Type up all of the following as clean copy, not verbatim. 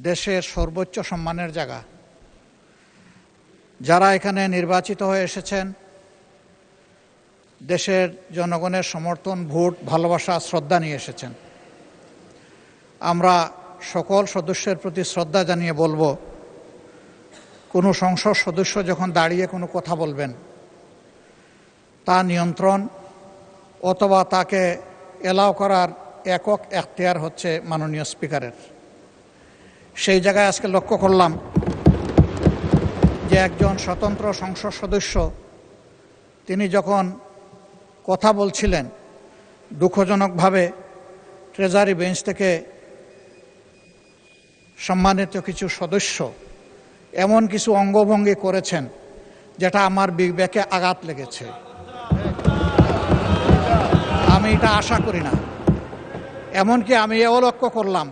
দেশের সর্বোচ্চ সম্মানের জায়গা। যারা এখানে নির্বাচিত হয়ে এসেছেন, দেশের জনগণের সমর্থন, ভোট, ভালোবাসা, শ্রদ্ধা নিয়ে এসেছেন। আমরা সকল সদস্যের প্রতি শ্রদ্ধা জানিয়ে বলবো, কোনো সংসদ সদস্য যখন দাঁড়িয়ে কোনো কথা বলবেন, তা নিয়ন্ত্রণ অথবা তাকে এলাও করার একক এখতিয়ার হচ্ছে মাননীয় স্পিকারের। সেই জায়গায় আজকে লক্ষ্য করলাম যে একজন স্বতন্ত্র সংসদ সদস্য তিনি যখন কথা বলছিলেন, দুঃখজনকভাবে ট্রেজারি বেঞ্চ থেকে সম্মানিত কিছু সদস্য এমন কিছু অঙ্গভঙ্গি করেছেন যেটা আমার বিবেকে আঘাত লেগেছে। আমি এটা আশা করি না। এমনকি আমি এও লক্ষ্য করলাম,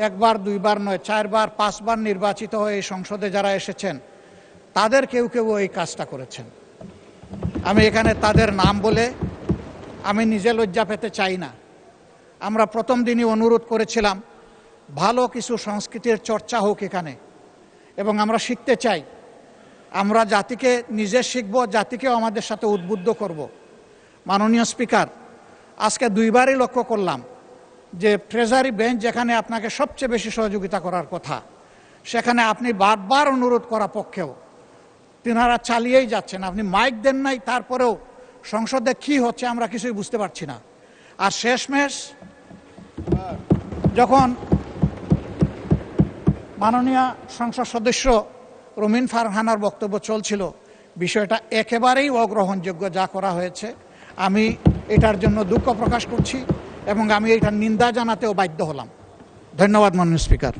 একবার দুইবার নয়, 4 বার 5 বার নির্বাচিত হয়ে এই সংসদে যারা এসেছেন তাদের কেউ কেউ এই কাজটা করেছেন। আমি এখানে তাদের নাম বলে আমি নিজে লজ্জা পেতে চাই না। আমরা প্রথম দিনই অনুরোধ করেছিলাম ভালো কিছু সংস্কৃতির চর্চা হোক এখানে, এবং আমরা শিখতে চাই। আমরা জাতিকে নিজে শিখব, জাতিকেও আমাদের সাথে উদ্বুদ্ধ করব। মাননীয় স্পিকার, আজকে 2 বারই লক্ষ্য করলাম যে ট্রেজারি বেঞ্চ যেখানে আপনাকে সবচেয়ে বেশি সহযোগিতা করার কথা, সেখানে আপনি বারবার অনুরোধ করা পক্ষেও তিনারা চালিয়েই যাচ্ছেন। আপনি মাইক দেন নাই, তারপরেও সংসদে কি হচ্ছে আমরা কিছুই বুঝতে পারছি না। আর শেষমেশ যখন মাননীয় সংসদ সদস্য রুমিন ফারহানার বক্তব্য চলছিল, বিষয়টা একেবারেই অগ্রহণযোগ্য যা করা হয়েছে। আমি এটার জন্য দুঃখ প্রকাশ করছি এবং আমি এটার নিন্দা জানাতেও বাধ্য হলাম। ধন্যবাদ মাননীয় স্পিকার।